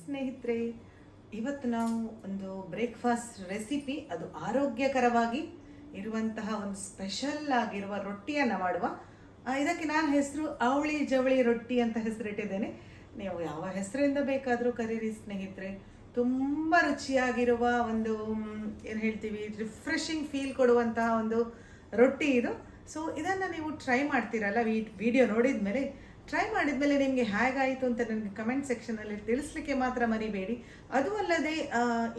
ಸ್ನೇಹಿತರೆ, ಇವತ್ತು ನಾವು ಒಂದು ಬ್ರೇಕ್ಫಾಸ್ಟ್ ರೆಸಿಪಿ, ಅದು ಆರೋಗ್ಯಕರವಾಗಿ ಇರುವಂತಹ ಒಂದು ಸ್ಪೆಷಲ್ ಆಗಿರುವ ರೊಟ್ಟಿಯನ್ನು ಮಾಡುವ. ಇದಕ್ಕೆ ನಾನು ಹೆಸರು ಅವಳಿ ಜವಳಿ ರೊಟ್ಟಿ ಅಂತ ಹೆಸರಿಟ್ಟಿದ್ದೇನೆ. ನೀವು ಯಾವ ಹೆಸರಿಂದ ಬೇಕಾದರೂ ಕರೀರಿ ಸ್ನೇಹಿತರೆ. ತುಂಬ ರುಚಿಯಾಗಿರುವ ಒಂದು ಏನು ಹೇಳ್ತೀವಿ, ರಿಫ್ರೆಶಿಂಗ್ ಫೀಲ್ ಕೊಡುವಂತಹ ಒಂದು ರೊಟ್ಟಿ ಇದು. ಸೊ ಇದನ್ನು ನೀವು ಟ್ರೈ ಮಾಡ್ತೀರಲ್ಲ, ವಿಡಿಯೋ ನೋಡಿದ ಮೇಲೆ, ಟ್ರೈ ಮಾಡಿದ್ಮೇಲೆ ನಿಮಗೆ ಹೇಗಾಯಿತು ಅಂತ ನನಗೆ ಕಮೆಂಟ್ ಸೆಕ್ಷನಲ್ಲಿ ತಿಳಿಸ್ಲಿಕ್ಕೆ ಮಾತ್ರ ಮರಿಬೇಡಿ. ಅದು ಅಲ್ಲದೆ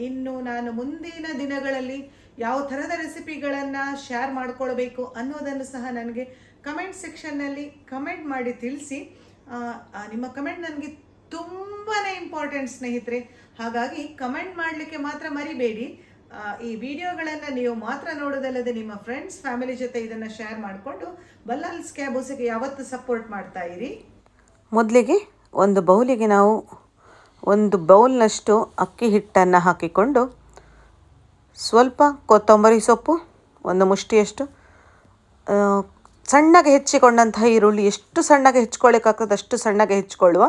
ಇನ್ನು ನಾನು ಮುಂದಿನ ದಿನಗಳಲ್ಲಿ ಯಾವ ಥರದ ರೆಸಿಪಿಗಳನ್ನು ಶೇರ್ ಮಾಡ್ಕೊಳ್ಬೇಕು ಅನ್ನೋದನ್ನು ಸಹ ನನಗೆ ಕಮೆಂಟ್ ಸೆಕ್ಷನ್ನಲ್ಲಿ ಕಮೆಂಟ್ ಮಾಡಿ ತಿಳಿಸಿ. ನಿಮ್ಮ ಕಮೆಂಟ್ ನನಗೆ ತುಂಬಾ ಇಂಪಾರ್ಟೆಂಟ್ ಸ್ನೇಹಿತರೆ. ಹಾಗಾಗಿ ಕಮೆಂಟ್ ಮಾಡಲಿಕ್ಕೆ ಮಾತ್ರ ಮರಿಬೇಡಿ. ಈ ವಿಡಿಯೋಗಳನ್ನು ನೀವು ಮಾತ್ರ ನೋಡೋದಲ್ಲದೆ ನಿಮ್ಮ ಫ್ರೆಂಡ್ಸ್ ಫ್ಯಾಮಿಲಿ ಜೊತೆ ಇದನ್ನು ಶೇರ್ ಮಾಡಿಕೊಂಡು ಬಲ್ಲಾಲ್ಸ್ ಕ್ಯಾಬೂಸ್ಗೆ ಯಾವತ್ತು ಸಪೋರ್ಟ್ ಮಾಡ್ತಾ ಇರಿ. ಮೊದಲಿಗೆ ಒಂದು ಬೌಲಿಗೆ ನಾವು ಒಂದು ಬೌಲ್ನಷ್ಟು ಅಕ್ಕಿ ಹಿಟ್ಟನ್ನು ಹಾಕಿಕೊಂಡು ಸ್ವಲ್ಪ ಕೊತ್ತಂಬರಿ ಸೊಪ್ಪು, ಒಂದು ಮುಷ್ಟಿಯಷ್ಟು ಸಣ್ಣಗೆ ಹೆಚ್ಚಿಕೊಂಡಂತಹ ಈರುಳ್ಳಿ, ಎಷ್ಟು ಸಣ್ಣಗೆ ಹೆಚ್ಕೊಳ್ಳಿಕ್ಕಾಗ್ತದೆ ಅಷ್ಟು ಸಣ್ಣಗೆ ಹೆಚ್ಕೊಳ್ಳುವ,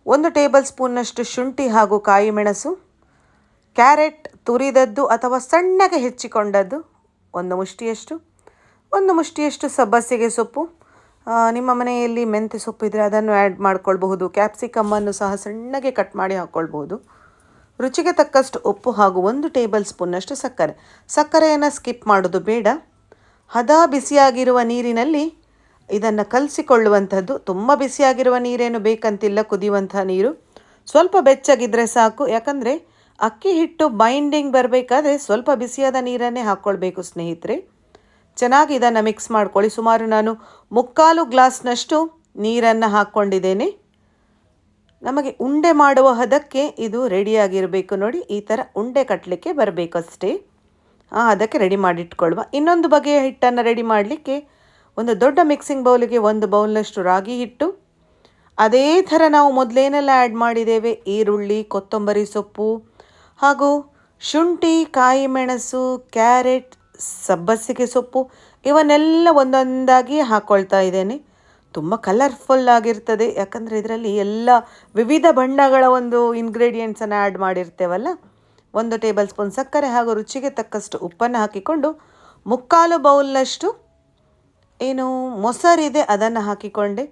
1 ಟೇಬಲ್ ಸ್ಪೂನ್ನಷ್ಟು ಶುಂಠಿ ಹಾಗೂ ಕಾಯಿ ಮೆಣಸು, ಕ್ಯಾರೆಟ್ ತುರಿದದ್ದು ಅಥವಾ ಸಣ್ಣಗೆ ಹೆಚ್ಚಿಕೊಂಡದ್ದು 1 ಮುಷ್ಟಿಯಷ್ಟು ಸಬ್ಬಸಿಗೆ ಸೊಪ್ಪು, ನಿಮ್ಮ ಮನೆಯಲ್ಲಿ ಮೆಂತ್ಯ ಸೊಪ್ಪು ಇದ್ದರೆ ಅದನ್ನು ಆ್ಯಡ್ ಮಾಡ್ಕೊಳ್ಬಹುದು. ಕ್ಯಾಪ್ಸಿಕಮ್ಮನ್ನು ಸಹ ಸಣ್ಣಗೆ ಕಟ್ ಮಾಡಿ ಹಾಕ್ಕೊಳ್ಬಹುದು. ರುಚಿಗೆ ತಕ್ಕಷ್ಟು ಉಪ್ಪು ಹಾಗೂ 1 ಟೇಬಲ್ ಸ್ಪೂನ್ನಷ್ಟು ಸಕ್ಕರೆಯನ್ನು ಸ್ಕಿಪ್ ಮಾಡೋದು ಬೇಡ. ಹದ ಬಿಸಿಯಾಗಿರುವ ನೀರಿನಲ್ಲಿ ಇದನ್ನು ಕಲಸಿಕೊಳ್ಳುವಂಥದ್ದು. ತುಂಬ ಬಿಸಿಯಾಗಿರುವ ನೀರೇನು ಬೇಕಂತಿಲ್ಲ, ಕುದಿಯುವಂಥ ನೀರು ಸ್ವಲ್ಪ ಬೆಚ್ಚಗಿದ್ರೆ ಸಾಕು. ಯಾಕಂದರೆ ಅಕ್ಕಿ ಹಿಟ್ಟು ಬೈಂಡಿಂಗ್ ಬರಬೇಕಾದ್ರೆ ಸ್ವಲ್ಪ ಬಿಸಿಯಾದ ನೀರನ್ನೇ ಹಾಕ್ಕೊಳ್ಬೇಕು ಸ್ನೇಹಿತರೆ. ಚೆನ್ನಾಗಿ ಇದನ್ನು ಮಿಕ್ಸ್ ಮಾಡ್ಕೊಳ್ಳಿ. ಸುಮಾರು ನಾನು 3/4 ಗ್ಲಾಸ್ನಷ್ಟು ನೀರನ್ನು ಹಾಕ್ಕೊಂಡಿದ್ದೇನೆ. ನಮಗೆ ಉಂಡೆ ಮಾಡುವ ಹದಕ್ಕೆ ಇದು ರೆಡಿಯಾಗಿರಬೇಕು. ನೋಡಿ, ಈ ಥರ ಉಂಡೆ ಕಟ್ಟಲಿಕ್ಕೆ ಬರಬೇಕಷ್ಟೇ. ಅದಕ್ಕೆ ರೆಡಿ ಮಾಡಿಟ್ಕೊಳ್ಳುವ. ಇನ್ನೊಂದು ಬಗೆಯ ಹಿಟ್ಟನ್ನು ರೆಡಿ ಮಾಡಲಿಕ್ಕೆ ಒಂದು ದೊಡ್ಡ ಮಿಕ್ಸಿಂಗ್ ಬೌಲಿಗೆ 1 ಬೌಲ್ನಷ್ಟು ರಾಗಿ ಹಿಟ್ಟು, ಅದೇ ಥರ ನಾವು ಮೊದಲೇನೆಲ್ಲ ಆ್ಯಡ್ ಮಾಡಿದ್ದೇವೆ, ಈರುಳ್ಳಿ, ಕೊತ್ತಂಬರಿ ಸೊಪ್ಪು ಹಾಗೂ ಶುಂಠಿ, ಕಾಯಿ ಮೆಣಸು, ಕ್ಯಾರೆಟ್, ಸಬ್ಬಸಿಗೆ ಸೊಪ್ಪು, ಇವನ್ನೆಲ್ಲ ಒಂದೊಂದಾಗಿ ಹಾಕ್ಕೊಳ್ತಾ ಇದ್ದೇನೆ. ತುಂಬ ಕಲರ್ಫುಲ್ ಆಗಿರ್ತದೆ, ಯಾಕಂದರೆ ಇದರಲ್ಲಿ ಎಲ್ಲ ವಿವಿಧ ಬಣ್ಣಗಳ ಒಂದು ಇಂಗ್ರೀಡಿಯೆಂಟ್ಸನ್ನು ಆ್ಯಡ್ ಮಾಡಿರ್ತೇವಲ್ಲ. 1 ಟೇಬಲ್ ಸ್ಪೂನ್ ಸಕ್ಕರೆ ಹಾಗೂ ರುಚಿಗೆ ತಕ್ಕಷ್ಟು ಉಪ್ಪನ್ನು ಹಾಕಿಕೊಂಡು 3/4 ಬೌಲ್ನಷ್ಟು ಏನು ಮೊಸರಿದೆ ಅದನ್ನು ಹಾಕಿಕೊಂಡೆ.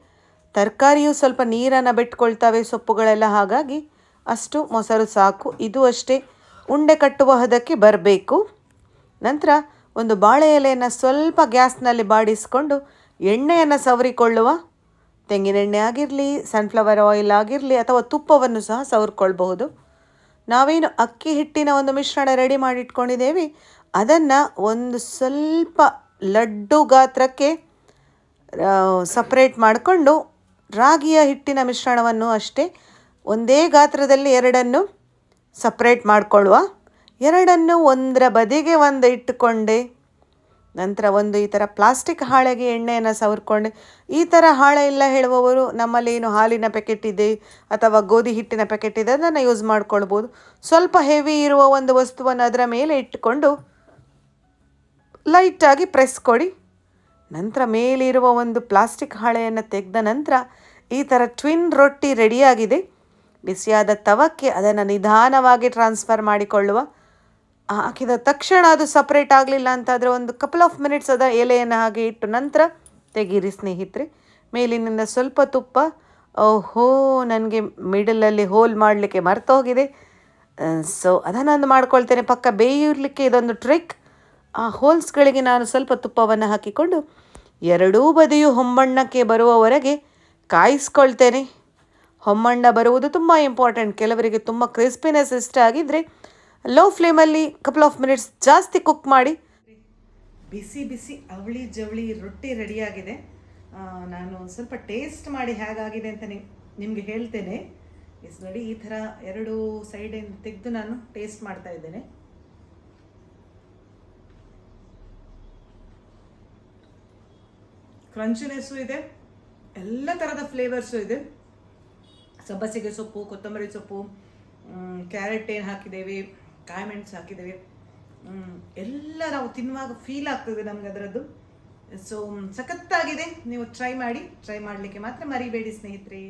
ತರಕಾರಿಯು ಸ್ವಲ್ಪ ನೀರನ್ನು ಬಿಟ್ಕೊಳ್ತವೆ, ಸೊಪ್ಪುಗಳೆಲ್ಲ, ಹಾಗಾಗಿ ಅಷ್ಟು ಮೊಸರು ಸಾಕು. ಇದು ಅಷ್ಟೇ ಉಂಡೆ ಕಟ್ಟುವ ಹದಕ್ಕೆ ಬರಬೇಕು. ನಂತರ ಒಂದು ಬಾಳೆ ಎಲೆಯನ್ನು ಸ್ವಲ್ಪ ಗ್ಯಾಸ್ನಲ್ಲಿ ಬಾಡಿಸಿಕೊಂಡು ಎಣ್ಣೆಯನ್ನು ಸವರಿಕೊಳ್ಳುವ. ತೆಂಗಿನೆಣ್ಣೆ ಆಗಿರಲಿ, ಸನ್ಫ್ಲವರ್ ಆಯಿಲ್ ಆಗಿರಲಿ ಅಥವಾ ತುಪ್ಪವನ್ನು ಸಹ ಸವರ್ಕೊಳ್ಬಹುದು. ನಾವೇನು ಅಕ್ಕಿ ಹಿಟ್ಟಿನ ಒಂದು ಮಿಶ್ರಣ ರೆಡಿ ಮಾಡಿಟ್ಕೊಂಡಿದ್ದೇವೆ, ಅದನ್ನು ಒಂದು ಸ್ವಲ್ಪ ಲಡ್ಡು ಗಾತ್ರಕ್ಕೆ ಸಪ್ರೇಟ್ ಮಾಡಿಕೊಂಡು ರಾಗಿಯ ಹಿಟ್ಟಿನ ಮಿಶ್ರಣವನ್ನು ಅಷ್ಟೇ ಒಂದೇ ಗಾತ್ರದಲ್ಲಿ 2 ಸಪ್ರೇಟ್ ಮಾಡಿಕೊಳ್ಳುವ. 2 ಒಂದರ ಬದಿಗೆ ಒಂದು ಇಟ್ಟುಕೊಂಡೆ. ನಂತರ ಒಂದು ಈ ಥರ ಪ್ಲಾಸ್ಟಿಕ್ ಹಾಳೆಗೆ ಎಣ್ಣೆಯನ್ನು ಸವರ್ಕೊಂಡೆ. ಈ ಥರ ಹಾಳೆ ಇಲ್ಲ ಹೇಳುವವರು, ನಮ್ಮಲ್ಲಿ ಏನು ಹಾಲಿನ ಪ್ಯಾಕೆಟ್ ಇದೆ ಅಥವಾ ಗೋಧಿ ಹಿಟ್ಟಿನ ಪ್ಯಾಕೆಟ್ ಇದೆ, ಅದನ್ನು ಯೂಸ್ ಮಾಡ್ಕೊಳ್ಬೋದು. ಸ್ವಲ್ಪ ಹೆವಿ ಇರುವ ಒಂದು ವಸ್ತುವನ್ನು ಅದರ ಮೇಲೆ ಇಟ್ಟುಕೊಂಡು ಲೈಟಾಗಿ ಪ್ರೆಸ್ ಕೊಡಿ. ನಂತರ ಮೇಲಿರುವ ಒಂದು ಪ್ಲಾಸ್ಟಿಕ್ ಹಾಳೆಯನ್ನು ತೆಗೆದ ನಂತರ ಈ ಥರ ಟ್ವಿನ್ ರೊಟ್ಟಿ ರೆಡಿಯಾಗಿದೆ. ಬಿಸಿಯಾದ ತವಕ್ಕೆ ಅದನ್ನು ನಿಧಾನವಾಗಿ ಟ್ರಾನ್ಸ್ಫರ್ ಮಾಡಿಕೊಳ್ಳುವ. ಹಾಕಿದ ತಕ್ಷಣ ಅದು ಸಪ್ರೇಟ್ ಆಗಲಿಲ್ಲ ಅಂತಾದರೆ ಒಂದು ಕಪಲ್ ಆಫ್ ಮಿನಿಟ್ಸ್ ಅದ ಎಲೆಯನ್ನು ಹಾಗೆ ಇಟ್ಟು ನಂತರ ತೆಗೀರಿ ಸ್ನೇಹಿತರೆ. ಮೇಲಿನಿಂದ ಸ್ವಲ್ಪ ತುಪ್ಪ. ಓಹೋ, ನನಗೆ ಮಿಡಲಲ್ಲಿ ಹೋಲ್ ಮಾಡಲಿಕ್ಕೆ ಮರ್ತೋಗಿದೆ. ಸೊ ಅದನ್ನೊಂದು ಮಾಡ್ಕೊಳ್ತೇನೆ. ಪಕ್ಕ ಬೇಯಲಿಕ್ಕೆ ಇದೊಂದು ಟ್ರಿಕ್. ಆ ಹೋಲ್ಸ್ಗಳಿಗೆ ನಾನು ಸ್ವಲ್ಪ ತುಪ್ಪವನ್ನು ಹಾಕಿಕೊಂಡು 2 ಬದಿಯೂ ಹೊಂಬಣ್ಣಕ್ಕೆ ಬರುವವರೆಗೆ ಕಾಯಿಸ್ಕೊಳ್ತೇನೆ. ಹೊಂಬಣ್ಣ ಬರುವುದು ತುಂಬ ಇಂಪಾರ್ಟೆಂಟ್. ಕೆಲವರಿಗೆ ತುಂಬ ಕ್ರಿಸ್ಪಿನೆಸ್ ಇಷ್ಟ ಆಗಿದ್ದರೆ ಲೋ ಫ್ಲೇಮಲ್ಲಿ ಕಪಲ್ ಆಫ್ ಮಿನಿಟ್ಸ್ ಜಾಸ್ತಿ ಕುಕ್ ಮಾಡಿ. ಬಿಸಿ ಬಿಸಿ ಅವಳಿ ಜವಳಿ ರೊಟ್ಟಿ ರೆಡಿಯಾಗಿದೆ. ನಾನು ಸ್ವಲ್ಪ ಟೇಸ್ಟ್ ಮಾಡಿ ಹೇಗಾಗಿದೆ ಅಂತ ನಿಮಗೆ ಹೇಳ್ತೇನೆ. ನೋಡಿ, ಈ ಥರ 2 ಸೈಡಿಂದ ತೆಗೆದು ನಾನು ಟೇಸ್ಟ್ ಮಾಡ್ತಾ ಇದ್ದೇನೆ. ಕ್ರಂಚಿನೆಸ್ಸು ಇದೆ, ಎಲ್ಲ ಥರದ ಫ್ಲೇವರ್ಸು ಇದೆ. ಸಬ್ಬಸಿಗೆ ಸೊಪ್ಪು, ಕೊತ್ತಂಬರಿ ಸೊಪ್ಪು, ಕ್ಯಾರೆಟ್ ಏನು ಹಾಕಿದ್ದೇವೆ, ಕಾಯಿ ಮೆಣಸು ಹಾಕಿದ್ದೇವೆ, ಎಲ್ಲ ನಾವು ತಿನ್ನುವಾಗ ಫೀಲ್ ಆಗ್ತದೆ ನಮ್ಗೆ ಅದರದ್ದು. ಸೊ ಸಖತ್ತಾಗಿದೆ. ನೀವು ಟ್ರೈ ಮಾಡಲಿಕ್ಕೆ ಮಾತ್ರ ಮರಿಬೇಡಿ ಸ್ನೇಹಿತರೆ.